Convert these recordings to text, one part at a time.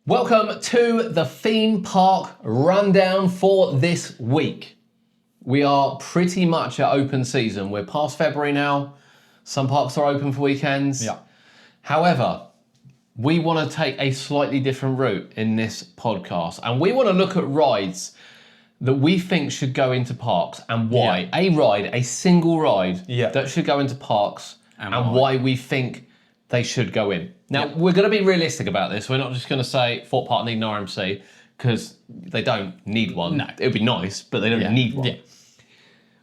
Welcome to the theme park rundown for this week. We are pretty much at open season. We're past February now. Some parks are open for weekends. Yeah. However, we want to take a slightly different route in this podcast, and we want to look at rides that we think should go into parks and why. Yeah. A single ride Yeah. that should go into parks and why. why we think they should go in. Now, we're going to be realistic about this. We're not just going to say Fort Park need an RMC, because they don't need one. No. It would be nice, but they don't need one. Yeah.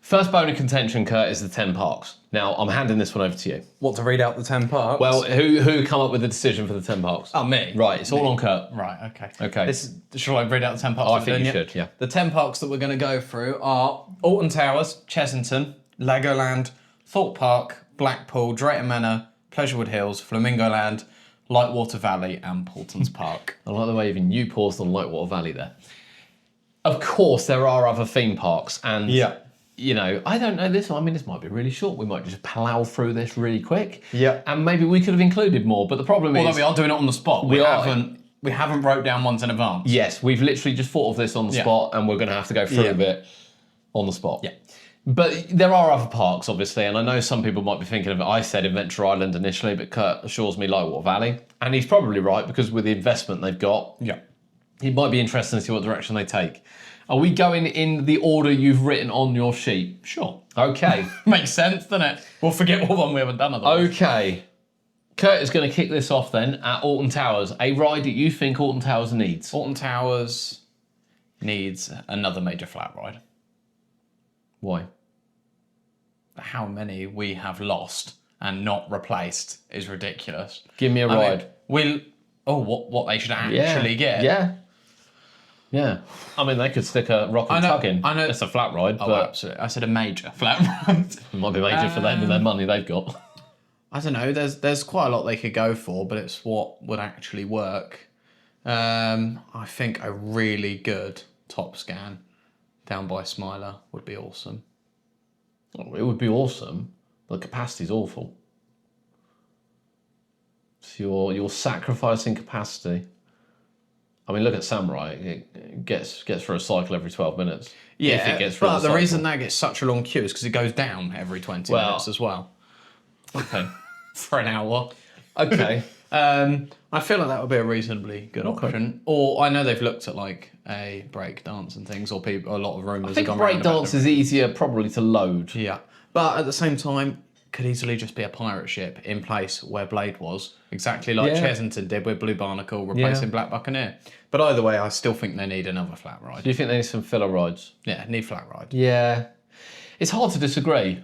First bone of contention, Kurt, is the 10 parks. Now, I'm handing this one over to you. What, to read out the 10 parks? Well, who come up with the decision for the 10 parks? Oh, me. Right, it's all on Kurt. Right, okay. Okay. Shall I read out the 10 parks? I think you should, yeah. The 10 parks that we're going to go through are Alton Towers, Chessington, Legoland, Thorpe Park, Blackpool, Drayton Manor, Pleasurewood Hills, Flamingo Land, Lightwater Valley, and Paultons Park. I like the way even you paused on Lightwater Valley there. Of course, there are other theme parks, and you know, I don't know this. I mean, this might be really short. We might just plough through this really quick. Yeah. And maybe we could have included more, but the problem is... Although we are doing it on the spot. We haven't wrote down ones in advance. Yes, we've literally just thought of this on the spot, and we're going to have to go through a bit on the spot. Yeah. But there are other parks, obviously, and I know some people might be thinking of it. I said Adventure Island initially, but Kurt assures me Lightwater Valley. And he's probably right, because with the investment they've got, it might be interesting to see what direction they take. Are we going in the order you've written on your sheet? Sure. Okay. Makes sense, doesn't it? We'll forget what one we haven't done otherwise. Okay. Kurt is going to kick this off then at Alton Towers. A ride that you think Alton Towers needs? Alton Towers needs another major flat ride. Why? How many we have lost and not replaced is ridiculous. Give me a ride. What they should actually get. Yeah. I mean, they could stick a rock and tug in. I know. It's a flat ride, Oh, but absolutely. I said a major flat ride. it might be major for them and their money they've got. I don't know. There's quite a lot they could go for, but it's what would actually work. I think a really good top scan down by Smiler would be awesome. It would be awesome, but the capacity's awful. So you're sacrificing capacity. I mean, look at Samurai. It gets for a cycle every 12 minutes. Yeah, if it gets through but the cycle. reason that gets such a long queue is because it goes down every 20 minutes as well. Okay. For an hour. Okay. I feel like that would be a reasonably good option. Or I know they've looked at like a break dance and things, or a lot of rumours. I think have a gone break round about dance is easier probably to load. Yeah, but at the same time, could easily just be a pirate ship in place where Blade was, exactly like Chessington did with Blue Barnacle replacing Black Buccaneer. But either way, I still think they need another flat ride. Do you think they need some filler rides? Yeah, need flat ride. Yeah. It's hard to disagree.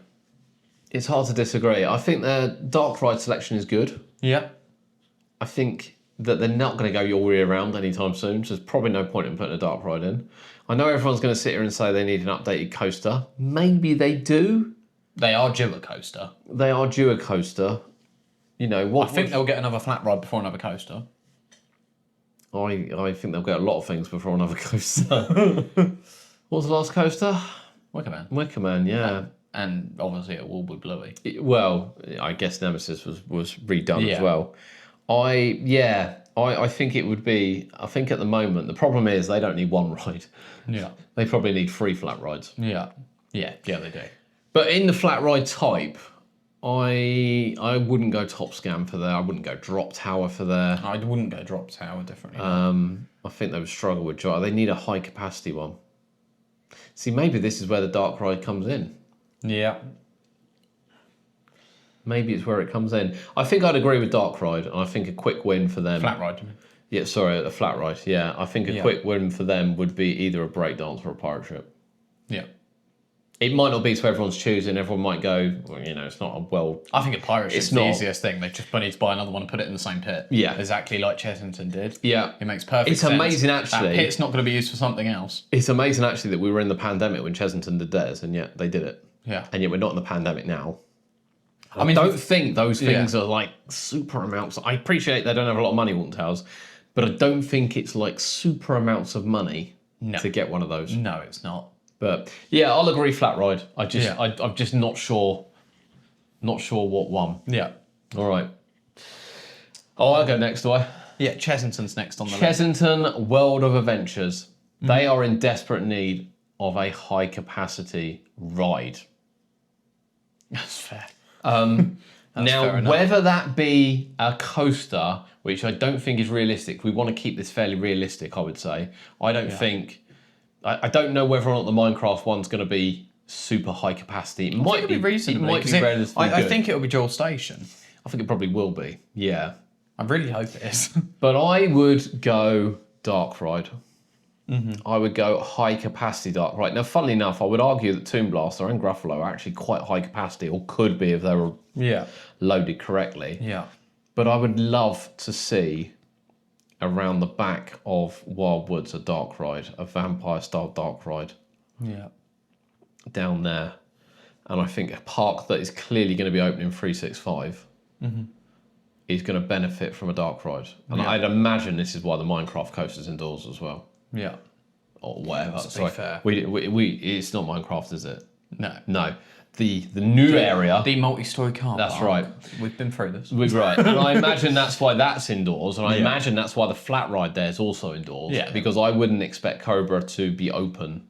I think the dark ride selection is good. Yeah. I think that they're not going to go your way around anytime soon, so there's probably no point in putting a dark ride in. I know everyone's going to sit here and say they need an updated coaster. Maybe they do. They are due a coaster. They are due a coaster. You know what? I think they'll get another flat ride before another coaster. I think they'll get a lot of things before another coaster. What was the last coaster? Wickerman. Wickerman, yeah. And obviously it will be Bluey. Well, I guess Nemesis was redone as well. I think it would be. I think at the moment the problem is they don't need one ride. Yeah. They probably need 3 flat rides. Yeah, they do. But in the flat ride type, I wouldn't go top scan for there. I wouldn't go drop tower for there. I wouldn't go drop tower, definitely. I think they would struggle with drop. They need a high capacity one. See, maybe this is where the dark ride comes in. Yeah. Maybe it's where it comes in. I think I'd agree with dark ride, and I think a quick win for them. Flat ride, you mean? Yeah, sorry, a flat ride. Yeah, I think a quick win for them would be either a breakdance or a pirate ship. Yeah. It might not be so everyone's choosing. Everyone might go, well, you know, it's not a well... I think a pirate ship's It's the not. easiest thing. They just need to buy another one and put it in the same pit. Yeah. Exactly like Chessington did. Yeah. It makes perfect It's sense. amazing, actually. That pit's not going to be used for something else. It's amazing, actually, that we were in the pandemic when Chessington did theirs, and yet they did it. Yeah. And yet we're not in the pandemic now. I mean, I don't think those things are like super amounts. I appreciate they don't have a lot of money, Alton Towers, but I don't think it's like super amounts of money to get one of those. No, it's not. But yeah, I'll agree. Flat ride. I'm just not sure what one. Yeah. All right. Oh, I'll go next, do I? Yeah, Chessington's next on the list. Chessington World of Adventures. They are in desperate need of a high capacity ride. That's fair. Now, fair enough. whether that be a coaster, which I don't think is realistic, we want to keep this fairly realistic, I would say. I don't think, I don't know whether or not the Minecraft one's going to be super high capacity. It might be reasonably. It might be relatively I good. think it'll be Jewel Station. I think it probably will be, yeah. I really hope it is. But I would go Dark Ride. I would go high capacity Dark Ride. Now, funnily enough, I would argue that Tomb Blaster and Gruffalo are actually quite high capacity, or could be if they were Yeah. loaded correctly. Yeah. But I would love to see around the back of Wild Woods a Dark Ride, a vampire-style Dark Ride Yeah. down there. And I think a park that is clearly going to be opening 365 is going to benefit from a Dark Ride. And I'd imagine this is why the Minecraft coaster's indoors as well. Yeah. Or whatever. To be fair. It's not Minecraft, is it? No. No. The new area. The multi-story car That's park. right. We've been through this. We're right. And I imagine that's why that's indoors. And I Yeah. imagine that's why the flat ride there is also indoors. Yeah. Because I wouldn't expect Cobra to be open,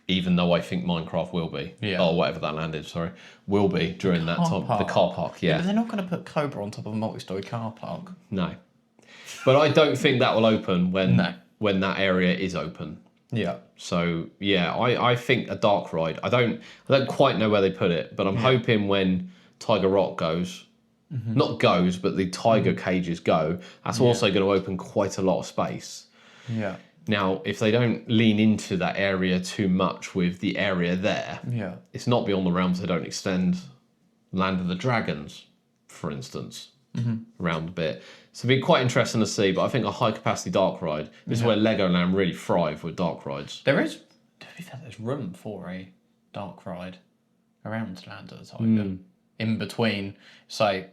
even though I think Minecraft will be. Yeah. Or whatever that land is, sorry. Will be during that time. The car park, But yeah. they're not going to put Cobra on top of a multi-story car park. No. But I don't think that will open when No. when that area is open. Yeah. So yeah, I think a Dark Ride. I don't quite know where they put it, but I'm hoping when Tiger Rock goes, not goes, but the tiger cages go, that's also going to open quite a lot of space. Yeah. Now, if they don't lean into that area too much with the area there, Yeah. it's not beyond the realms they don't extend Land of the Dragons, for instance, around a bit. So it'd be quite interesting to see, but I think a high capacity Dark Ride, this is where Legoland really thrive with Dark Rides. There is, to be fair, there's room for a Dark Ride around Land of the Tiger. In between, say,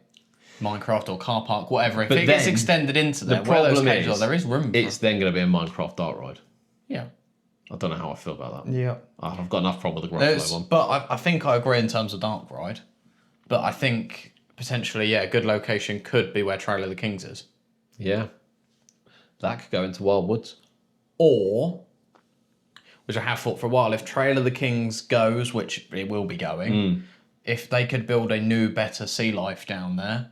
Minecraft or car park, whatever. If But it gets then, extended into there, the where those problem cages is, are, there is room for It's then going to be a Minecraft Dark Ride. Yeah. I don't know how I feel about that. Yeah. I've got enough problem with the Gruffalo one. But I think I agree in terms of Dark Ride. But I think potentially, a good location could be where Trail of the Kings is. Yeah. That could go into Wild Woods. Or, which I have thought for a while, if Trail of the Kings goes, which it will be going, if they could build a new, better sea life down there,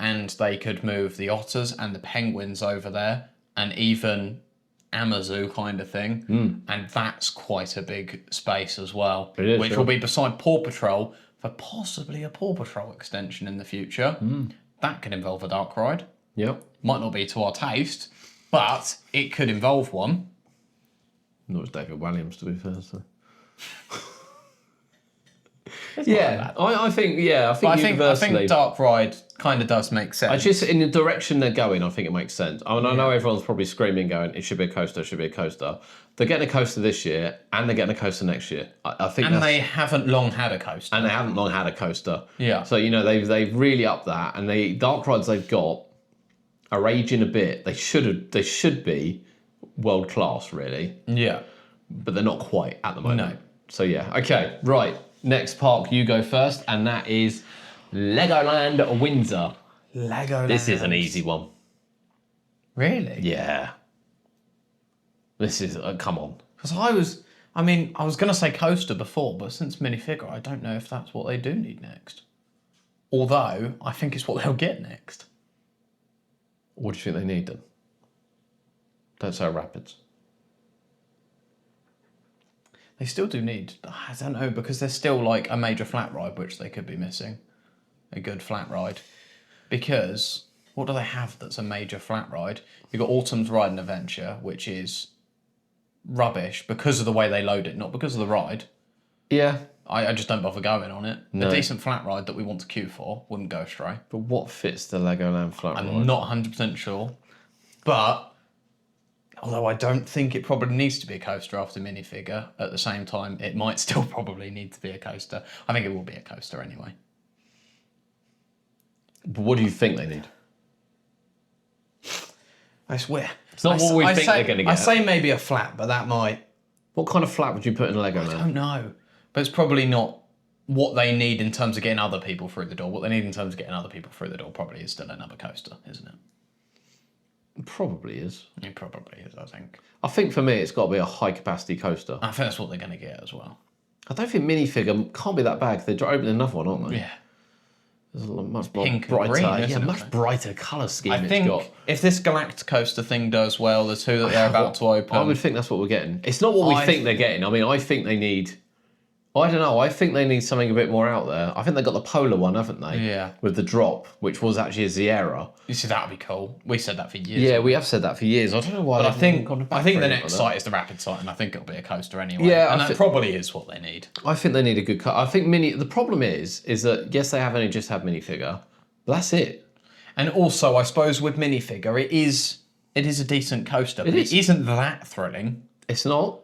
and they could move the otters and the penguins over there, and even Amazoo kind of thing, and that's quite a big space as well, It is, which yeah. will be beside Paw Patrol for possibly a Paw Patrol extension in the future. That could involve a Dark Ride. Yep. Might not be to our taste, but it could involve one. Not as David Williams, to be fair. So. It's not Yeah, bad. I think But I universally. think Dark Ride kind of does make sense. I just in the direction they're going, I think it makes sense. I mean, I know everyone's probably screaming, going, "It should be a coaster. It should be a coaster." They're getting a coaster this year, and they're getting a coaster next year. I think, and that's, they haven't long had a coaster. and they haven't long had a coaster. Yeah. So they've really upped that, and the Dark Rides they've got are aging a bit. They should be world class, really, Yeah. but they're not quite at the moment. No. So yeah, okay, right. Next park, you go first, and that is Legoland Windsor. Legoland. This is an easy one. Really? Yeah. This is, come on. Because I was going to say coaster before, but since minifigure, I don't know if that's what they do need next. Although, I think it's what they'll get next. What do you think they need then? Don't say Rapids. They still do need, I don't know, because there's still like a major flat ride, which they could be missing. A good flat ride. Because, what do they have that's a major flat ride? You've got Autumn's Ride and Adventure, which is rubbish because of the way they load it, not because of the ride. Yeah. I just don't bother going on it. No. A decent flat ride that we want to queue for wouldn't go astray. But what fits the Legoland flat ride? I'm not 100% sure. But, although I don't think it probably needs to be a coaster after minifigure, at the same time, it might still probably need to be a coaster. I think it will be a coaster anyway. But what do you think they need? I swear. It's not what we think they're going to get. I say maybe a flat, but that might... What kind of flat would you put in Legoland? I don't know. But it's probably not what they need in terms of getting other people through the door. What they need in terms of getting other people through the door probably is still another coaster, isn't it? Probably is. It probably is, I think. I think for me, it's got to be a high capacity coaster. I think that's what they're going to get as well. I don't think minifigure can't be that bad. 'Cause they're opening another one, aren't they? Yeah. There's a much more Pink and brighter, green, isn't it? much brighter colour scheme. I think it's got. if this Galacticoaster thing does well, the two that they're about to open... I would think that's what we're getting. It's not what we think they're getting. I mean, I think they need... I don't know. I think they need something a bit more out there. I think they got the polar one, haven't they? Yeah. With the drop, which was actually a Sierra. You see, that would be cool. We said that for years. Yeah, we have said that for years. I don't know why. But they haven't I gone back think for the anything next like that. site is the Rapid site, and I think it'll be a coaster anyway. Yeah, and I that probably is what they need. I think they need a good cut. I think mini. The problem is that yes, they have only just had minifigure, but that's it. And also, I suppose with minifigure, it is a decent coaster, but is. it isn't that thrilling. It's not.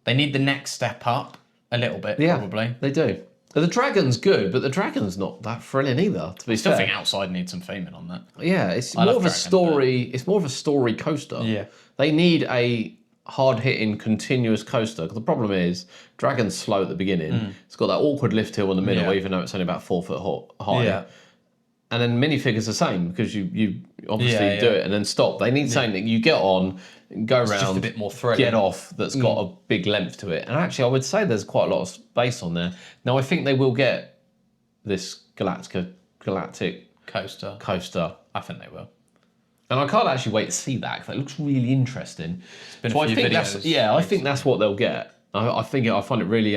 They need the next step up a little bit, Yeah, probably. they do. The Dragon's good, but the Dragon's not that thrilling either. To be I still fair. think Outside needs some theming on that. Yeah, it's I more love of a Dragon, story. It's more of a story coaster. Yeah. They need a hard-hitting, continuous coaster. 'Cause the problem is, Dragon's slow at the beginning. It's got that awkward lift hill in the middle, Yeah. even though it's only about 4 foot high. Yeah. And then minifigure's the same because you obviously Yeah, do yeah. it and then stop. They need something that you get on, go around, just a bit more thrilling. get off. That's got a big length to it. And actually, I would say there's quite a lot of space on there. Now, I think they will get this galactic Coaster. coaster. I think they will. And I can't actually wait to see that because it looks really interesting. been a So I few think videos I think that's what they'll get. I find it really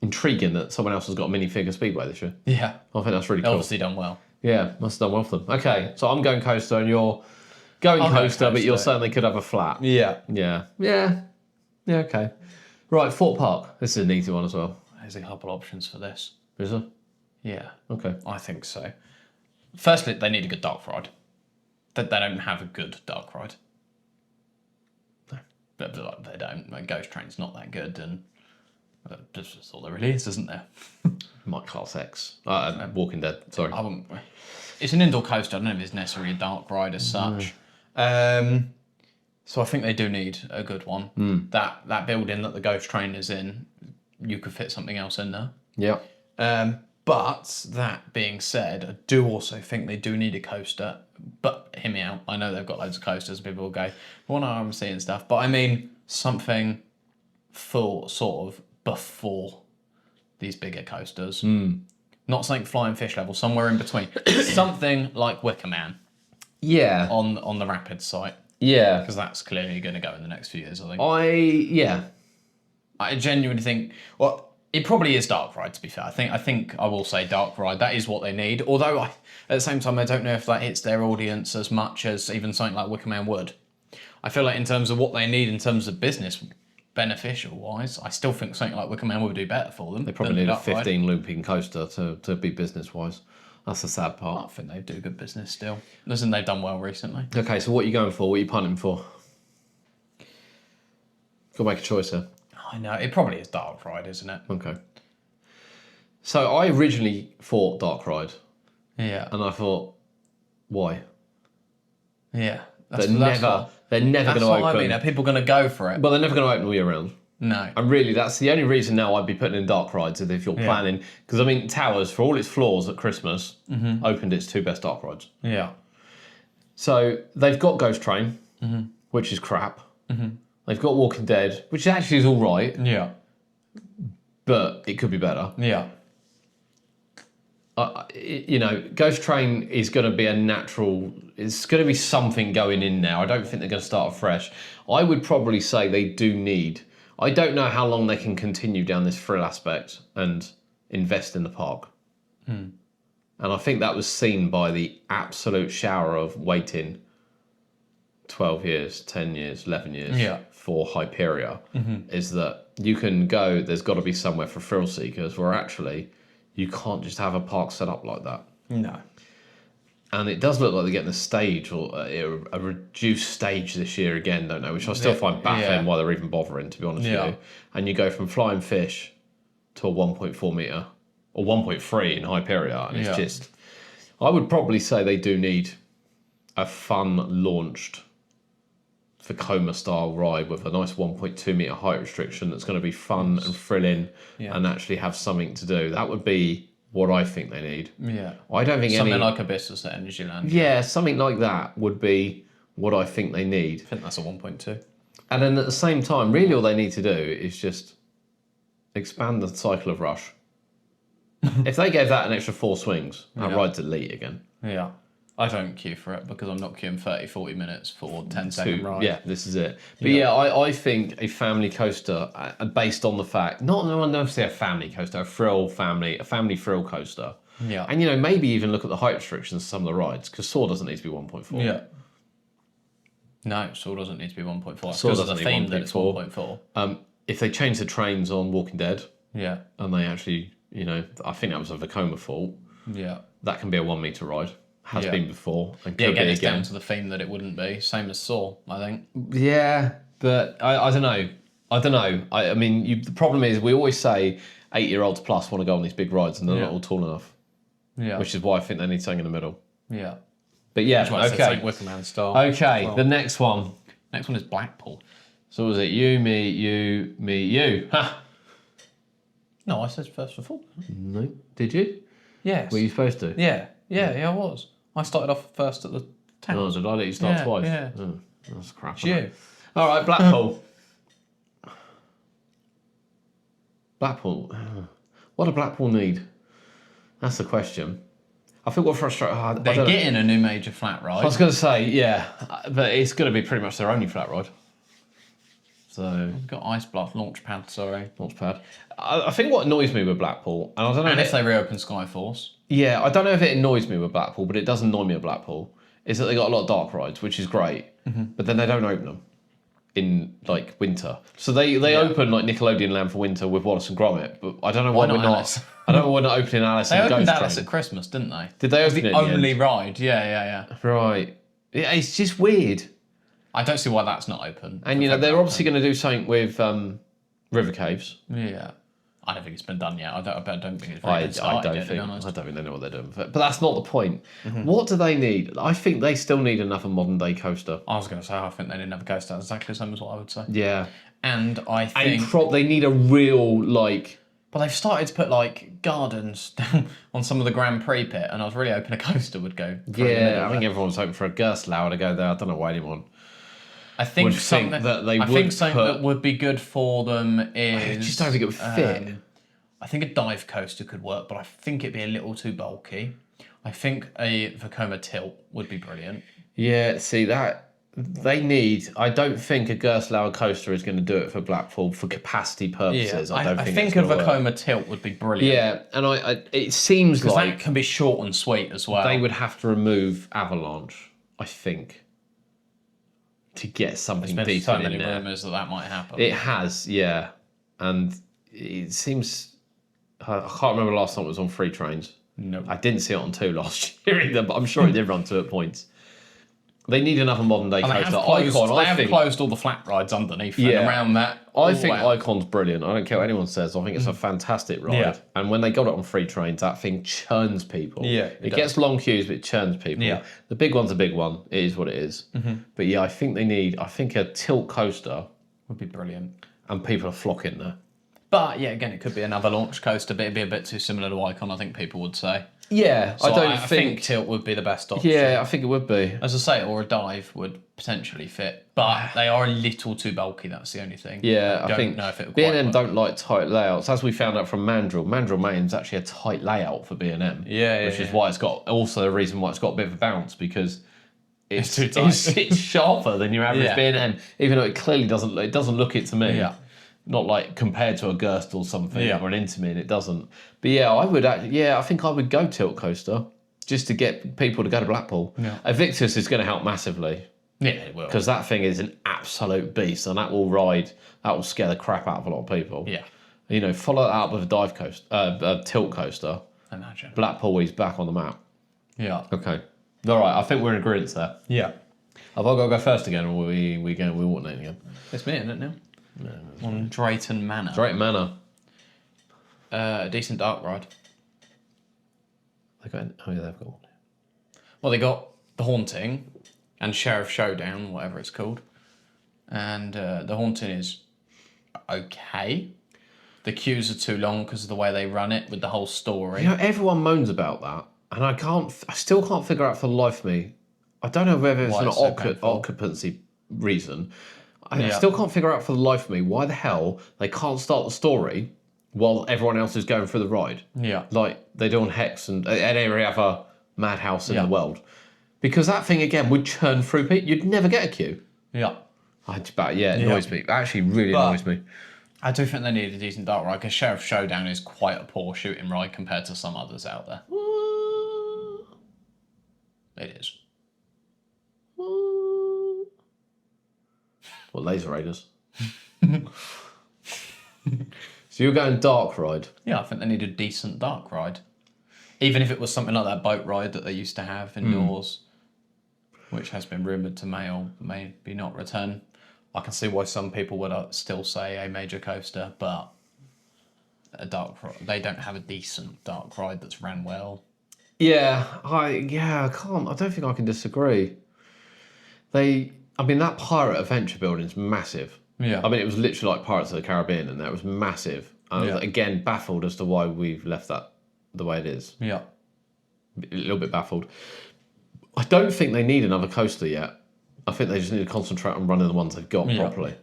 intriguing that someone else has got a minifigure Speedway this year. Yeah. I think that's really cool. Obviously done well. Yeah, must have done well for them. Okay, so I'm going coaster and you're going I'll go coaster, but you're coaster. saying they could have a flat. Yeah. Yeah, okay. Right, Fort Park. This is an easy one as well. There's a couple options for this. Is there? Yeah. Okay. I think so. Firstly, they need a good dark ride. They don't have a good dark ride. No. They don't. Like, Ghost Train's not that good, and that's all there really is, isn't there? Mike Class X. Walking Dead, sorry. I wouldn't. It's an indoor coaster. I don't know if it's necessarily a dark ride as such. So I think they do need a good one. That building that the Ghost Train is in, you could fit something else in there. Yeah. But that being said, I do also think they do need a coaster. But hear me out. I know they've got loads of coasters. People will go, well, no, I'm seeing stuff. But I mean something for sort of before these bigger coasters. Not something Flying Fish level, somewhere in between. Something like Wicker Man Yeah. on the Rapid site. Yeah. Because that's clearly going to go in the next few years, I think. Yeah. I genuinely think, well, it probably is Dark Ride, to be fair. I think I will say Dark Ride. That is what they need. Although, at the same time, I don't know if that hits their audience as much as even something like Wicker Man would. I feel like in terms of what they need, in terms of business beneficial-wise, I still think something like Wicker Man would do better for them. They probably need a 15 looping coaster to be business-wise. That's the sad I part. think they do good business still. Listen, they've done well recently. Okay, so what are you going for? What are you punting for? Got to make a choice here. I know, it probably is Dark Ride, isn't it? Okay. So I originally thought Dark Ride, Yeah. and I thought, why? Yeah. They're never going to what open. I mean. Are people going to go for it? But they're never going to open all year round. No. And really, that's the only reason now I'd be putting in Dark Rides if you're planning. Because, I mean, Towers, for all its flaws at Christmas, opened its 2 best Dark Rides. Yeah. So they've got Ghost Train, which is crap. They've got Walking Dead, which actually is all right, Yeah. but it could be better. Yeah. Ghost Train is going to be a natural. It's going to be something going in now. I don't think they're going to start afresh. I would probably say they do need. I don't know how long they can continue down this thrill aspect and invest in the park. And I think that was seen by the absolute shower of waiting 12 years, 10 years, 11 years for Hyperia. Is that you can go, there's got to be somewhere for thrill seekers where actually you can't just have a park set up like that. No. And it does look like they're getting a stage or a reduced stage this year again, don't they? Which I still find baffling why they're even bothering, to be honest with you. And you go from Flying Fish to a 1.4 metre or 1.3 in Hyperia, and it's just... I would probably say they do need a fun launched Vekoma style ride with a nice 1.2 metre height restriction that's going to be fun and thrilling and actually have something to do. That would be what I think they need. Yeah. I don't think Something like Abyssus at Energyland. Yeah, something like that would be what I think they need. I think that's a 1.2. And then at the same time, really all they need to do is just expand the cycle of rush. If they gave that an extra 4 swings, that ride's elite again. Yeah. I don't queue for it because I'm not queuing 30, 40 minutes for 10-second ride. Yeah, this is it. But yeah, I think a family coaster, based on the fact, not necessarily a family coaster, a family thrill coaster. Yeah. And, maybe even look at the height restrictions of some of the rides, because Soar doesn't need to be 1.4. Yeah. No, Soar doesn't need to be 1.4. Soar Because of the doesn't need theme that it's 1.4. If they change the trains on Walking Dead, Yeah. and they actually, I think that was a Vekoma fault, Yeah. that can be a 1 metre ride. Has been before. And Yeah, could again, be it's down to the theme that it wouldn't be. Same as Saw, I think. Yeah, but I don't know. I mean, the problem is we always say 8-year-olds plus want to go on these big rides and they're not all tall enough. Yeah. Which is why I think they need something in the middle. Yeah. But yeah, That's why I said okay. St. Wickerman style. Okay, Well, the next one. next one is Blackpool. So was it you, me, you? Ha! No, I said first for 4. No. Did you? Yes. Were you supposed to? Yeah, I was. I started off first at the town. Oh, did I let you start Yeah, twice? yeah. Oh, that's crap. It's you. All right, Blackpool. Blackpool. What do Blackpool need? That's the question. I think what frustrates... They're getting a new major flat I ride. was going to say, yeah, but it's going to be pretty much their only flat ride. So, We've got Ice Bluff, Launchpad, sorry. Launchpad. I think what annoys me with Blackpool, and I don't know And if if they reopen Skyforce. yeah, I don't know if it annoys me with Blackpool, but it does annoy me with Blackpool, is that they got a lot of dark rides, which is great, but then they don't open them in like winter. So they open like Nickelodeon Land for winter with Wallace and Gromit, but I don't know why not we're not. Alice? I don't know why we're not opening Alice They and opened Ghost Alice Train. at Christmas, didn't they? Did they open it? The at the only end? ride, yeah. Right. Yeah, it's just weird. I don't see why that's not open. And they're obviously going to do something with River Caves. Yeah. I don't think it's been done yet. I don't think it's I really started don't yet, to be think honest. they know what they're doing with it. But that's not the point. What do they need? I think they still need another modern day coaster. I was going to say, I think they didn't have a ghost. That's exactly the same as what I would say. Yeah. And I think... They need a real like. But they've started to put like gardens down on some of the Grand Prix pit, and I was really hoping a coaster would go. through the middle Yeah, I of think it. everyone's hoping for a Gerstlauer to go there. I don't know why anyone. I think would think something that they I would think something put- that would be good for them is I just don't think it would fit. I think a dive coaster could work, but I think it'd be a little too bulky. I think a Vekoma tilt would be brilliant. Yeah, see that they need. I don't think a Gerstlauer coaster is going to do it for Blackpool for capacity purposes. I don't think. I think a it's gonna work. Vekoma tilt would be brilliant. Yeah, and it seems because like that can be short and sweet as well. they would have to remove Avalanche. I think to get something There's been decent so many in there. rumours that might happen. It has, yeah, and it seems. I can't remember the last time it was on 3 trains. No. I didn't see it on 2 last year either, but I'm sure it did run 2 at points. They need another modern day And they coaster. have closed, Icon, they I have think. closed all the flat rides underneath Yeah. and around that. I all think out. Icon's brilliant. I don't care what anyone says. I think it's a fantastic ride. Yeah. And when they got it on 3 trains, that thing churns people. Yeah, it it gets long queues, but it churns people. Yeah. The big one's a big one. It is what it is. But yeah, I think they need. I think a tilt coaster, would be brilliant. and people are flocking there. But yeah, again, it could be another launch coaster, but it'd be a bit too similar to Icon, I think people would say. Yeah, So I don't I think tilt would be the best option. Yeah, I think it would be. As I say, or a dive would potentially fit, but they are a little too bulky. That's the only thing. Yeah, I don't think know if it would B&M quite work. don't like tight layouts, as we found out from Mandrill. Mandrill Main's actually a tight layout for B&M. Yeah, which is yeah. why it's got also the reason why it's got a bit of a bounce because it's too tight. It's sharper than your average Yeah. B&M, even though it clearly doesn't. It doesn't look it to me. Yeah. Not like compared to a Gerst or something Yeah. or an Intamin, it doesn't. But yeah, I would. I think I would go tilt coaster just to get people to go to Blackpool. Yeah. Evictus is going to help massively. Yeah, it will. Because that thing is an absolute beast, and that will scare the crap out of a lot of people. Yeah, Follow that up with a dive coaster, a tilt coaster. imagine. Blackpool is back on the map. Yeah. Okay. All right, I think we're in agreement there. Yeah. Have I got to go first again, or we alternate again? It's me, isn't it, now? On Drayton Manor. Drayton Manor. A decent dark ride. They've got one. Well, they got The Haunting and Sheriff Showdown, whatever it's called. And The Haunting is okay. The queues are too long because of the way they run it with the whole story. Everyone moans about that, and I still can't figure out for the life of me I don't know whether it's Why an it's so painful. occupancy reason. I Yeah. still can't figure out for the life of me why the hell they can't start the story while everyone else is going through the ride. Yeah. Like they do on Hex and every other madhouse in Yeah. the world. Because that thing, again, would churn through people. You'd never get a queue. Yeah. It annoys me. It actually really annoys me. I do think they need a decent dark ride because Sheriff Showdown is quite a poor shooting ride compared to some others out there. It is. What, Laser Raiders? So you're going dark ride? Yeah, I think they need a decent dark ride. Even if it was something like that boat ride that they used to have indoors, which has been rumoured to may or maybe not return. I can see why some people would still say a major coaster, but a dark they don't have a decent dark ride that's ran well. I can't. I don't think I can disagree. That Pirate Adventure building's massive. Yeah. I mean, it was literally like Pirates of the Caribbean, and that was massive. I was, again, baffled as to why we've left that the way it is. Yeah. A little bit baffled. I don't think they need another coaster yet. I think they just need to concentrate on running the ones they've got properly.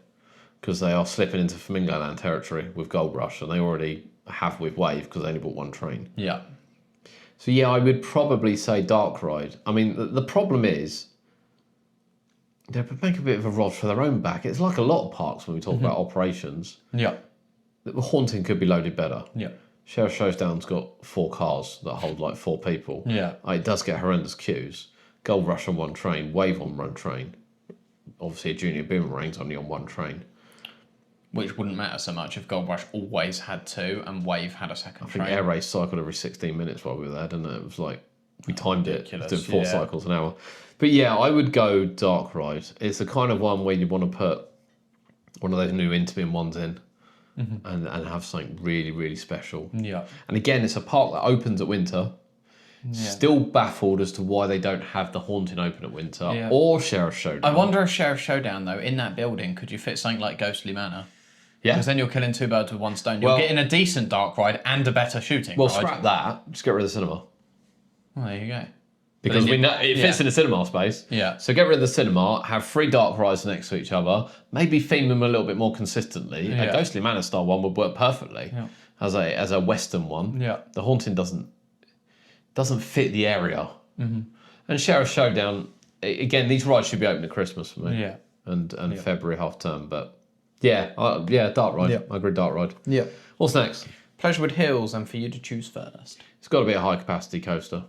Because they are slipping into Flamingo Land territory with Gold Rush, and they already have with Wave because they only bought one train. Yeah. So I would probably say Dark Ride. I mean, the problem is they make a bit of a rod for their own back. It's like a lot of parks when we talk about operations. Yeah. The Haunting could be loaded better. Yeah. Sheriff Showdown's got 4 cars that hold like 4 people. Yeah. It does get horrendous queues. Gold Rush on one train, Wave on one train. Obviously, a Junior Boomerang's only on one train. Which wouldn't matter so much if Gold Rush always had 2 and Wave had a second train. I think Air Race cycled every 16 minutes while we were there, didn't it? It was like, we timed ridiculous. it, did 4 cycles an hour. But I would go Dark Ride. It's the kind of one where you want to put one of those new Intamin ones in and have something really, really special. Yeah. And again, it's a park that opens at winter. Still baffled as to why they don't have the Haunting open at winter or Sheriff Showdown. I wonder if Sheriff Showdown, though, in that building, could you fit something like Ghostly Manor? Yeah. Because then you're killing 2 birds with one stone. You're getting a decent dark ride and a better shooting ride. Scrap that. Just get rid of the cinema. Well, there you go. Because we know it fits in the cinema space. Yeah. So get rid of the cinema, have 3 dark rides next to each other, maybe theme them a little bit more consistently. A Ghostly Manor style one would work perfectly as a Western one. Yeah. The Haunting doesn't fit the area. And Sheriff Showdown, again, these rides should be open at Christmas for me. Yeah. And February half term, but dark ride. Yeah. I agree, dark ride. Yeah. What's next? Pleasurewood Hills, and for you to choose first. It's got to be a high capacity coaster.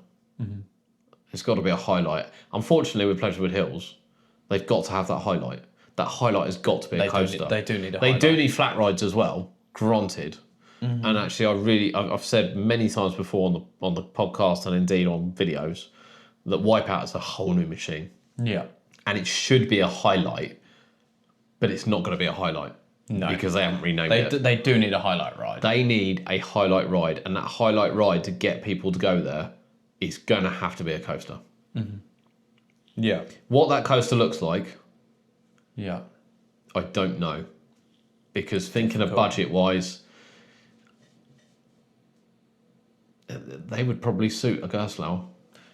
It's got to be a highlight. Unfortunately, with Pleasurewood Hills, they've got to have that highlight. That highlight has got to be a coaster. They do need a They highlight. do need flat rides as well, granted. And actually, I've said many times before on the podcast and indeed on videos that Wipeout is a whole new machine. Yeah. And it should be a highlight, but it's not going to be a highlight. No. Because they haven't renamed it. They do need a highlight ride. They need a highlight ride, and that highlight ride to get people to go there is going to have to be a coaster. Yeah. What that coaster looks like, Yeah. I don't know. Because thinking of budget-wise, they would probably suit a Gerstlauer.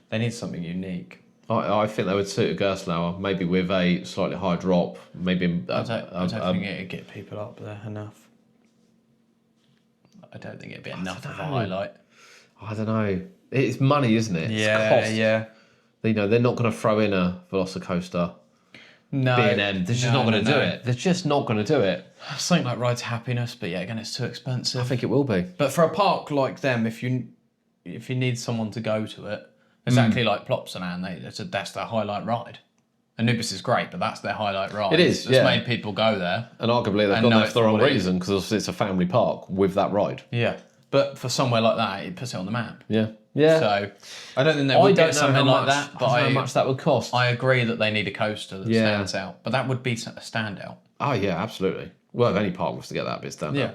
They need something unique. I think they would suit a Gerstlauer, maybe with a slightly higher drop, maybe... I don't think it'd get people up there enough. I don't think it'd be enough of a highlight. I don't know. It's money, isn't it? It's cost. Yeah. They're not going to throw in a Velocicoaster. No. B&M. They're just not going to do it. They're just not going to do it. Something like Ride to Happiness, but again, it's too expensive. I think it will be. But for a park like them, if you need someone to go to it, exactly like Plopsaland, that's their highlight ride. Anubis is great, but that's their highlight ride. It is, It's made people go there. And arguably they've gone there for the wrong reason, because it's a family park with that ride. Yeah. But for somewhere like that, it puts it on the map. Yeah. Yeah. So I don't think they would get something like that. But I don't know how much that would cost. I agree that they need a coaster that stands out. But that would be a standout. Oh, yeah, absolutely. Well, if any park was to get that bit standout. Yeah.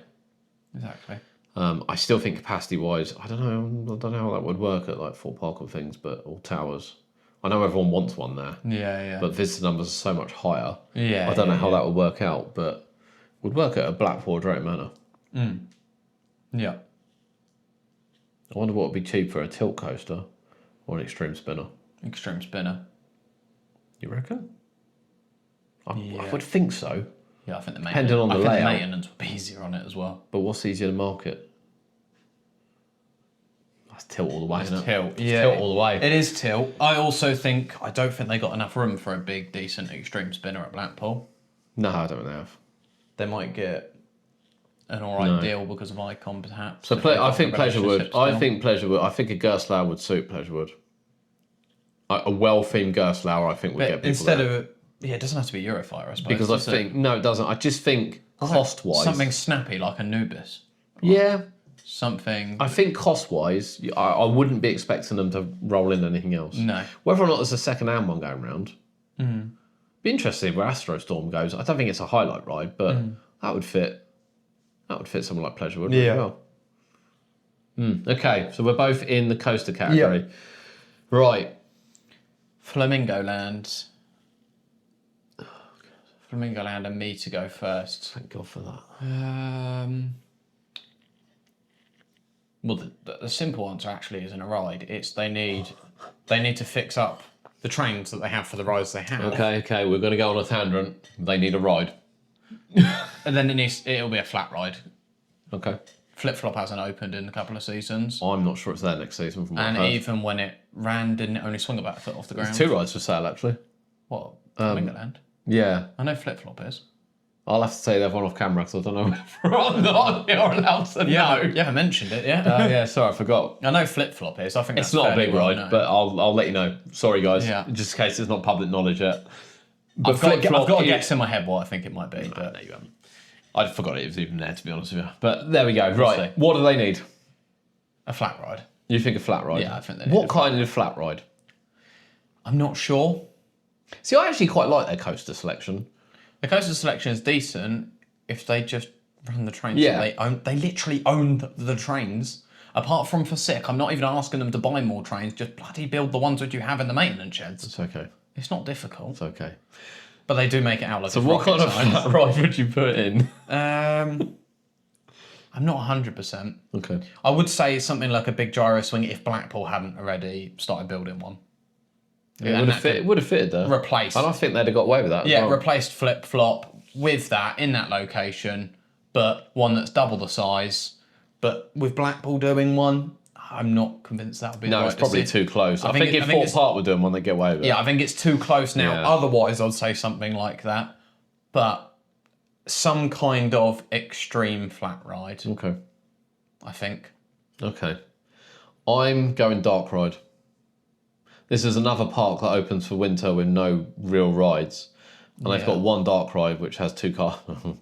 Exactly. I still think capacity-wise, I don't know how that would work at like Fort Park and things, or towers. I know everyone wants one there. Yeah. But visitor numbers are so much higher. Yeah. I don't know how that would work out, but would work at a Blackpool Drake Manor. Yeah. I wonder what would be cheaper, a tilt coaster or an extreme spinner. Extreme spinner. You reckon? I would think so. Yeah, I think the Depending on the layout. maintenance would be easier on it as well. But what's easier to market? That's tilt all the way, isn't it? Tilt. It's Yeah. tilt all the way. It is tilt. I don't think they got enough room for a big, decent extreme spinner at Blackpool. No, I don't think they have. They might get an alright deal because of Icon, perhaps. So if they've I got think the Pleasure would. relationship I still. think Pleasure would. I think a Gerstlauer would suit Pleasure would. A well-themed Gerstlauer, I think, would get But people instead there. of it doesn't have to be Eurofighter, I suppose. Because I does it? think no, it doesn't. I just think cost-wise, something snappy like Anubis. Yeah, Something. I think cost-wise, I wouldn't be expecting them to roll in anything else. No. Whether or not there's a second-hand one going around, be interesting where Astrostorm goes. I don't think it's a highlight ride, but that would fit. That would fit someone like Pleasure, wouldn't it? Yeah. As well. Okay, so we're both in the coaster category. Right. Flamingo Land. Flamingo Land and me to go first. Thank God for that. Well, the simple answer actually isn't a ride. It's they need to fix up the trains that they have for the rides they have. Okay, we're going to go on a tangent. They need a ride. And then it'll be a flat ride. Okay. Flip Flop hasn't opened in a couple of seasons. I'm not sure it's there next season from what And I've heard. even when it ran, didn't it only swing about a foot off the ground? There's 2 rides for sale, actually. What? Flamingo Land? Yeah. I know Flip Flop is. I'll have to say they've one off camera because I don't know whether or not you're allowed to know. You haven't mentioned it, yeah? Yeah, sorry, I forgot. I know Flip Flop is. I think It's that's not a fairly big well ride, known. but I'll let you know. Sorry, guys. Yeah. Just in case it's not public knowledge yet. But I've got a is- guess in my head what I think it might be. But No, you haven't. I forgot it was even there, to be honest with you. But there we go. Right. see. What do they need? a flat ride. You think a flat ride? Yeah, I think they need What a kind of flat ride? I'm not sure. See, I actually quite like their coaster selection. The coaster selection is decent if they just run the trains. Yeah. That they own. They literally own the trains. Apart from for sick, I'm not even asking them to buy more trains. Just bloody build the ones that you have in the maintenance sheds. It's okay. It's not difficult, It's okay. but they do make it out like. So it's what rocket kind of science. flat ride would you put in? I'm not 100%. Okay. I would say something like a big gyro swing if Blackpool hadn't already started building one. It would have fitted there. Replaced. And I think they'd have got away with that. as Yeah, well. replaced Flip Flop with that in that location, but one that's double the size. But with Blackpool doing one, I'm not convinced that would be the No, right it's probably decision. too close. I think think it- if I think Fort it's- Park were doing one, they'd get away with it. Yeah, I think it's too close now. Yeah. Otherwise, I'd say something like that. But some kind of extreme flat ride, Okay. I think. Okay. I'm going Dark Ride. This is another park that opens for winter with no real rides. And they've got one Dark Ride which has 2 cars.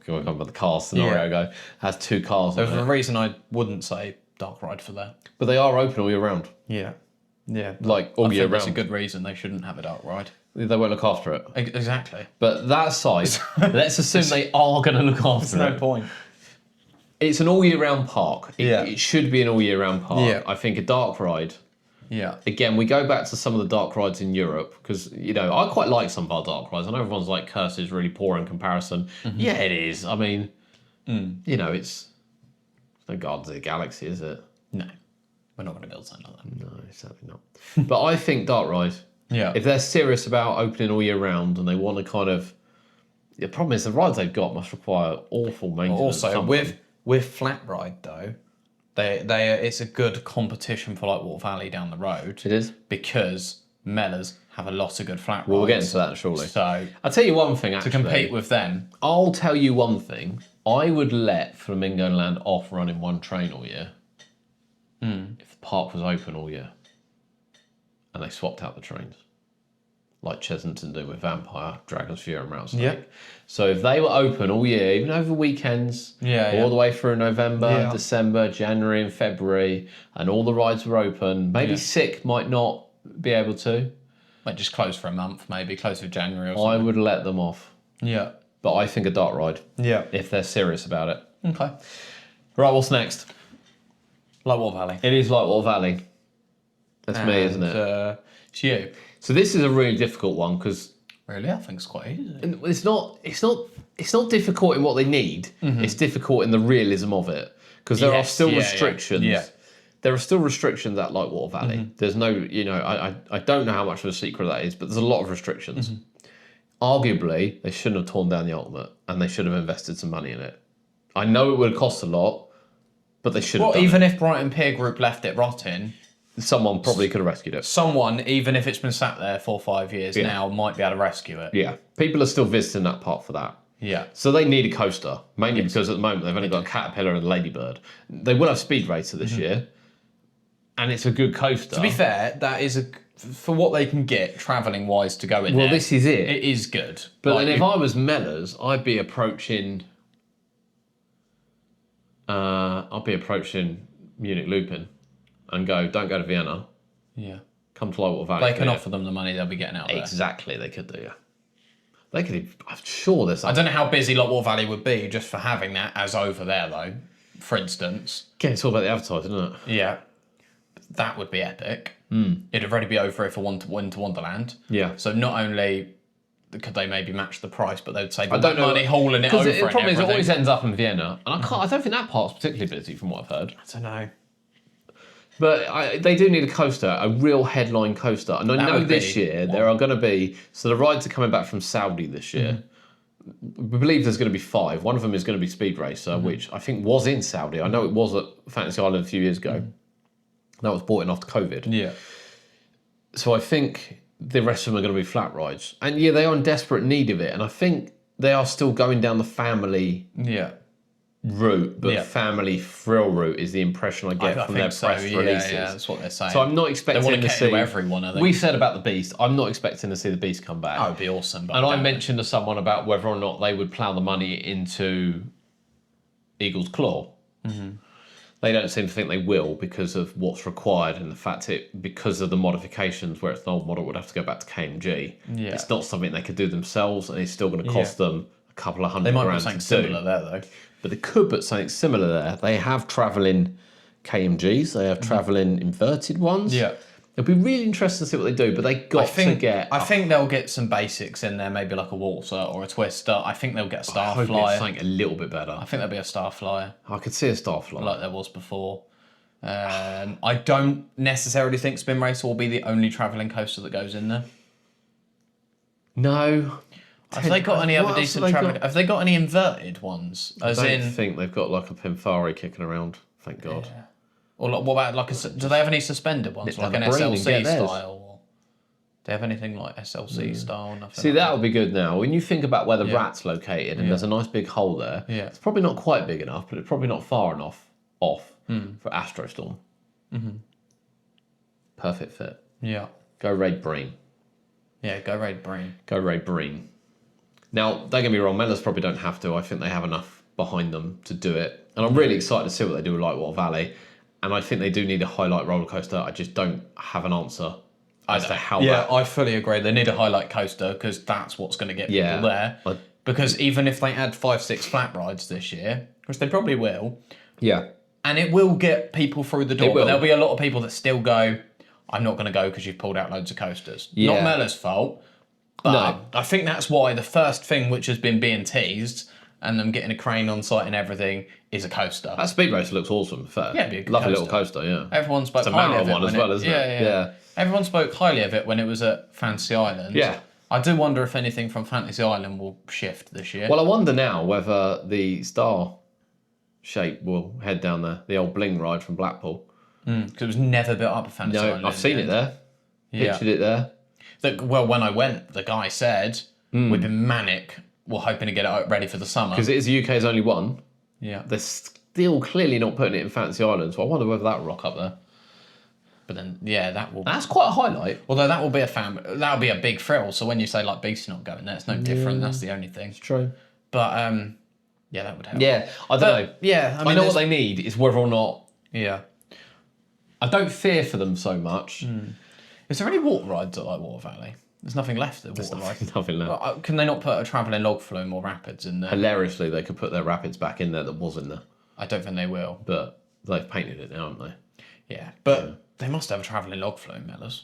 Going on with the car scenario go. Has 2 cars There's on a it. reason I wouldn't say Dark Ride for that. But they are open all year round. Yeah. Yeah. Like all I year think that's a round. good reason they shouldn't have a Dark Ride. They won't look after it. Exactly. But that side, let's assume they are going to look after it. point. It's an all year round park. Yeah. It should be an all year round park. Yeah. I think a Dark Ride. Yeah. Again, we go back to some of the dark rides in Europe because, I quite like some of our dark rides. I know everyone's like, Curse is really poor in comparison. Mm-hmm. Yeah, it is. I mean, it's no Guardians of the Galaxy, is it? No. We're not going to build something like that. No, sadly not. But I think Dark Ride, Yeah. if they're serious about opening all year round and they want to kind of... The problem is the rides they've got must require awful maintenance. Also, some of them. with Flat Ride though, it's a good competition for like Water Valley down the road. It is. Because Mellors have a lot of good flat rides. We'll get into that shortly. So I'll tell you one thing, actually. to compete with them, I'll tell you one thing. I would let Flamingo Land off running one train all year if the park was open all year and they swapped out the trains. Like Chesington do with Vampire, Dragon's Fury and Rattlesnake. Yeah. So if they were open all year, even over weekends, Yeah, all the way through November, Yeah. December, January and February, and all the rides were open, maybe Sick might not be able to. like just close for a month, maybe close for January or I something. would let them off. Yeah. But I think a Dark Ride, Yeah. if they're serious about it. Okay. Right, what's next? Like Water Valley. It is Lightwater Valley. That's me, isn't it? It's you. So this is a really difficult one because Really? I think it's quite easy. it's not difficult in what they need. It's difficult in the realism of it because there are Yes, still yeah, restrictions. yeah. There are still restrictions at Lightwater Valley. There's no, I don't know how much of a secret that is, but there's a lot of restrictions. arguably, they shouldn't have torn down the Ultimate and they should have invested some money in it. I know it would have cost a lot, but they should have done even it. if Brighton Peer Group left it rotting, Someone probably could have rescued it. someone, even if it's been sat there 4 or 5 years now, might be able to rescue it. Yeah. People are still visiting that park for that. Yeah. So they need a coaster, mainly because at the moment they've only got Caterpillar and Ladybird. They will have Speed Racer this year, and it's a good coaster. To be fair, that is for what they can get travelling wise to go in there. Well, this is it. It is good. But then if I was Mellors, I'd be approaching Munich Lupin and don't go to Vienna. Yeah. Come to Lightwater Valley. They can offer them the money they'll be getting out there. Exactly, they could do, yeah. They could, I'm sure there's I don't know how busy Lightwater Valley would be just for having that as over there, though, for instance. Again, it's all about the advertising, isn't it? Yeah. That would be epic. It'd already be over for Winter Wonderland. Yeah. So not only could they maybe match the price, but they'd save I don't know, money hauling it over. Because the problem is it everything. always ends up in Vienna, and I don't think that part's particularly busy from what I've heard. I don't know. But they do need a coaster, a real headline coaster. And I know this year there are going to be... So the rides are coming back from Saudi this year. We believe there's going to be 5. One of them is going to be Speed Racer, which I think was in Saudi. I know it was at Fantasy Island a few years ago. That was bought in after COVID. Yeah. So I think the rest of them are going to be flat rides. And yeah, they are in desperate need of it. And I think they are still going down the family route, but family thrill route is the impression I get from their press releases. Yeah, that's what they're saying. So I'm not expecting they want to see everyone. I think. We said about the Beast. I'm not expecting to see the Beast come back. That would be awesome. But And I mentioned to someone about whether or not they would plough the money into Eagle's Claw. They don't seem to think they will because of what's required and the fact because of the modifications where it's an old model, it would have to go back to KMG. Yeah. It's not something they could do themselves, and it's still going to cost them a couple of $100 they might grand put something to similar do. there, though. But they could put something similar there. They have travelling KMGs. They have travelling inverted ones. Yeah. It'll be really interesting to see what they do, but they got to get... I think they'll get some basics in there, maybe like a waltzer or a twister. I think they'll get a I hope Starflyer. it's something a little bit better. I think there'll be a Starflyer, I could see a Starflyer. like there was before. I don't necessarily think Spin Racer will be the only travelling coaster that goes in there. No. Have they got any other What else decent have they travelling? got? Have they got any inverted ones? I don't think they've got like a Pimfari kicking around, thank God. Or like, what about like do they have any suspended ones, Nip like down an the brain and SLC get theirs. style? Or do they have anything like SLC style? Nothing. See, like that would be good now. When you think about where the Yeah. rat's located and there's a nice big hole there, Yeah. it's probably not quite big enough, but it's probably not far enough off for Astrostorm. Perfect fit. Yeah. Go Raid Breen. Yeah. Go Raid Breen. Go Raid Breen. Now, don't get me wrong, Mellors probably don't have to. I think they have enough behind them to do it. And I'm really excited to see what they do with Lightwater Valley. And I think they do need a highlight roller coaster. I just don't have an answer as to how that... I fully agree. They need a highlight coaster because that's what's going to get people there. Because even if they add 5-6 flat rides this year, which they probably will, Yeah. and it will get people through the door, will. but there'll be a lot of people that still go, I'm not going to go because you've pulled out loads of coasters. Yeah. Not Mellor's fault, but No. I think that's why the first thing which has been being teased and them getting a crane on site and everything is a coaster. That Speed Racer looks awesome. Fair. Yeah, it'd be a good Lovely coaster. little coaster, yeah. Everyone spoke It's a highly Mara of it one as when well, isn't it? Yeah. Everyone spoke highly of it when it was at Fantasy Island. Yeah. I do wonder if anything from Fantasy Island will shift this year. Well, I wonder now whether the star shape will head down there, the old bling ride from Blackpool. Because it was never built up at Fantasy No, Island. I've seen it there. Yeah. Pictured it there. Well, when I went, the guy said, we've been manic. We're hoping to get it ready for the summer. Because it is the UK's only one. Yeah. They're still clearly not putting it in Fantasy Island, so I wonder whether that will rock up there. But then, yeah, that will... That's quite a highlight. Although that will be that will be a big thrill. So when you say, like, Beast's not going there, it's no different. That's the only thing. True. But, yeah, that would help. Yeah, I don't know. Yeah, I know what they need is whether or not... Yeah. I don't fear for them so much. Is there any water rides at like Water Valley? There's nothing left at Water Valley. Nothing left. Can they not put a travelling log flume or rapids in there? Hilariously, they could put their rapids back in there that was in there. I don't think they will. But they've painted it now, haven't they? Yeah, but they must have a travelling log flume, Mellors.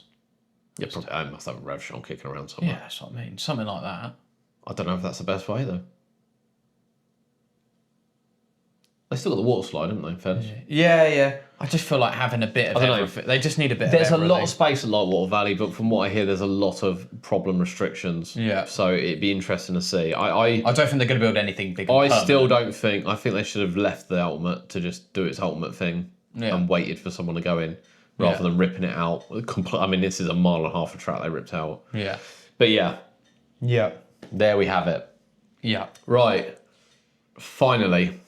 Yeah, probably. I must have a Revchon kicking around somewhere. Yeah, that's what I mean. Something like that. I don't know if that's the best way, though. They still got the water slide, haven't they, in fairness? Yeah. I just feel like having a bit of don't know. everything. They just need a bit There's of a everything. lot of space at Lightwater Valley, but from what I hear, there's a lot of problem restrictions. Yeah. So it'd be interesting to see. I don't think they're going to build anything big. I still don't think. I think they should have left the Ultimate to just do its Ultimate thing and waited for someone to go in rather than ripping it out. I mean, this is a mile and a half of track they ripped out. Yeah. But yeah, there we have it. Yeah. Right. Finally.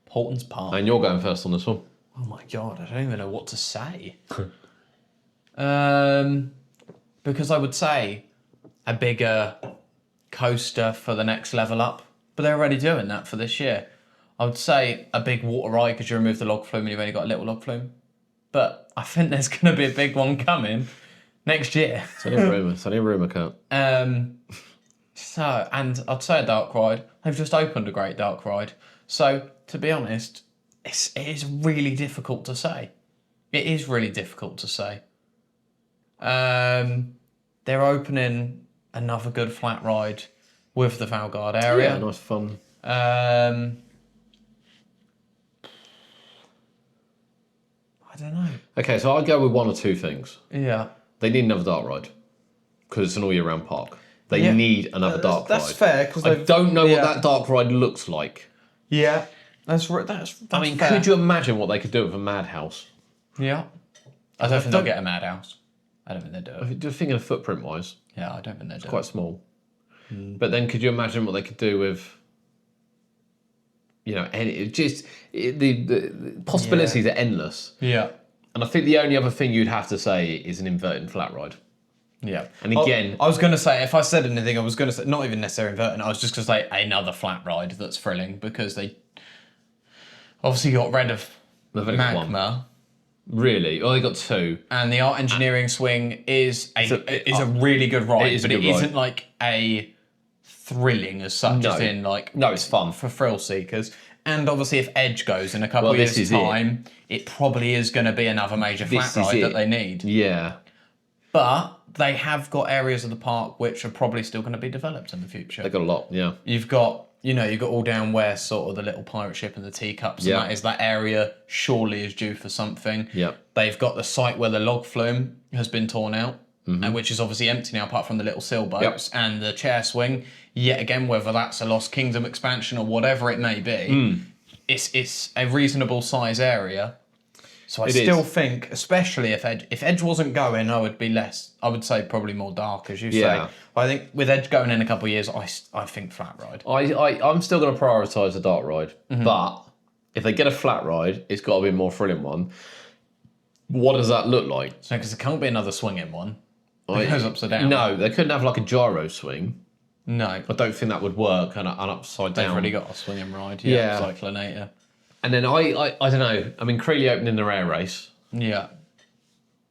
Portons Park. And you're going first on this one. Oh my god, I don't even know what to say. Because I would say a bigger coaster for the next level up, but they're already doing that for this year. I would say a big water ride because you remove the log flume and you've only got a little log flume. But I think there's going to be a big one coming next year. It's only a rumour. It's only a rumour, Kurt. So, and I'd say a dark ride. They've just opened a great dark ride. So, to be honest, it is really difficult to say. It is really difficult to say. They're opening another good flat ride with the Valgard area. Yeah, nice fun. I don't know. Okay, so I'd go with one or two things. Yeah. They need another dark ride because it's an all-year-round park. They need another dark ride. That's fair. Cause I don't know what that dark ride looks like. Yeah. That's I mean, fair. could you imagine what they could do with a madhouse? Yeah. I don't think they'll get a madhouse. I don't think they'll do it. Just thinking of footprint-wise, Yeah, I don't think they'll do quite small. But then could you imagine what they could do with, the possibilities are endless. it. Yeah. And I think the only other thing you'd have to say is an inverted flat ride. Yeah. And again... I was going to say, if I said anything, I was going to say, not even necessarily inverting, I was just going to say another flat ride that's thrilling because they obviously got rid of They've only got one. Magma. Really? Oh, they got two. And the Art Engineering Swing is a really good ride, but it isn't like a thrilling as such, as in like... No, it's fun. For thrill seekers. And obviously if Edge goes in a couple of years' time, it probably is going to be another major flat ride that they need. Yeah. But they have got areas of the park which are probably still going to be developed in the future. They got a lot, yeah. You've got all down west, sort of the little pirate ship and the teacups, and that area surely is due for something. Yeah. They've got the site where the log flume has been torn out, and which is obviously empty now, apart from the little sailboats and the chair swing. Yet again, whether that's a Lost Kingdom expansion or whatever it may be, it's a reasonable size area. So I still think, especially if Edge wasn't going, I would say probably more dark, as you say. But I think with Edge going in a couple of years, I think flat ride. I'm still going to prioritise the dark ride, but if they get a flat ride, it's got to be a more thrilling one. What does that look like? So because there can't be another swinging one. It goes upside down. No, they couldn't have like a gyro swing. No. I don't think that would work, and an upside down. They've already got a swinging ride, Cyclonator. And then I don't know. I mean, Creeley opening their air race. Yeah.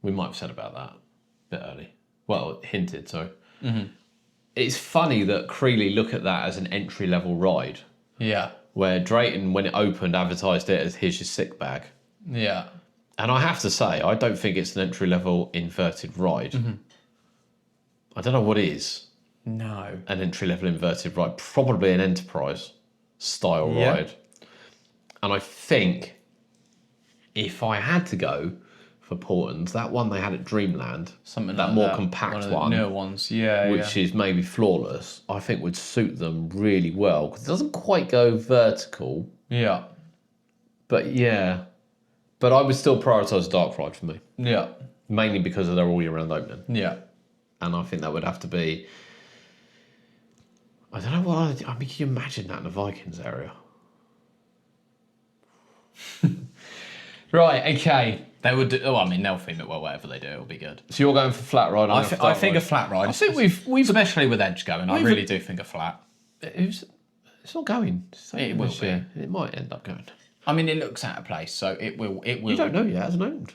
We might have said about that a bit early. Well, hinted, sorry. It's funny that Creeley look at that as an entry-level ride. Yeah. Where Drayton, when it opened, advertised it as here's your sick bag. Yeah. And I have to say, I don't think it's an entry-level inverted ride. I don't know what is. No. An entry-level inverted ride. Probably an Enterprise style ride. And I think if I had to go for Portons, that one they had at Dreamland, something that like more that. compact one, newer ones, which is maybe flawless, I think would suit them really well because it doesn't quite go vertical. Yeah. But I would still prioritise Dark Ride for me. Yeah. Mainly because of their all year round opening. Yeah. And I think that would have to be. I don't know what. I mean, can you imagine that in the Vikings area? Right, okay. They would do, they'll theme it well, whatever they do, it'll be good. So you're going for flat ride? I think a flat ride. I think we've especially with Edge going, I really do think a flat. It's not going. It will be. It might end up going. I mean, it looks out of place, so it will. You don't know yet, it hasn't opened.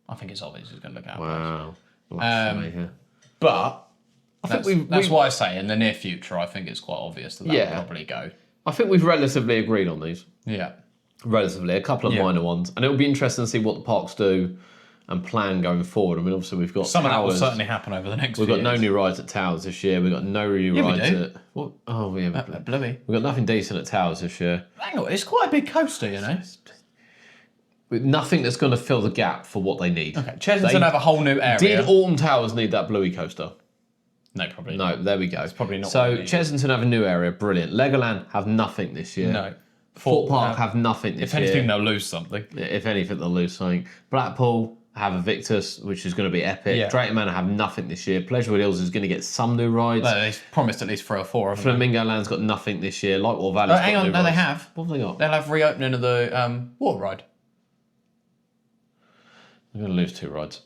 I think it's obvious it's going to look out of place. Wow. But that's why I say in the near future, I think it's quite obvious that will probably go. I think we've relatively agreed on these. Yeah. Relatively, a couple of minor ones, and it'll be interesting to see what the parks do and plan going forward. I mean, obviously we've got Some of that will Towers. certainly happen over the next We've few got no years. new rides at Towers this year. We've got no new we rides do. at... What? Oh, yeah. Bluey. We've got nothing decent at Towers this year. Hang on, it's quite a big coaster, you know. With nothing that's going to fill the gap for what they need. Okay, Chesington have a whole new area. Did Alton Towers need that Bluey coaster? No, probably not. No, there we go. It's probably not So what they need. Chesington have a new area, brilliant. Legoland have nothing this year. No. Thorpe Park have nothing this If anything, year. they'll lose something. If anything, they'll lose something. Blackpool have a Victus, which is going to be epic. Yeah. Drayton Manor have nothing this year. Pleasurewood Hills is going to get some new rides. No, they've promised at least 3 or 4 of them. Flamingo Land's got nothing this year. Lightwater Valley's Oh, got hang on, new no, they rides. have. What have they got? They'll have reopening of the water ride. They're going to lose 2 rides.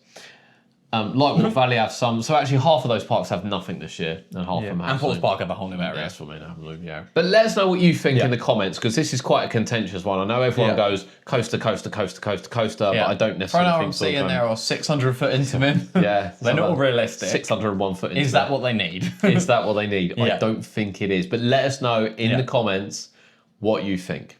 Lightwater Valley have some. So actually, half of those parks have nothing this year, and half of them have. And Ports some. Park have a whole new area. That's what I mean. I haven't looked, yeah. But let us know what you think in the comments, because this is quite a contentious one. I know everyone goes coaster, coaster, coaster, coaster, coaster, but I don't necessarily think Front RMC in so. there or 600 foot Intamin. Yeah, They're not realistic. 601 foot. Is that what they need? Is that what they need? I Yeah. don't think it is. But let us know in the comments what you think.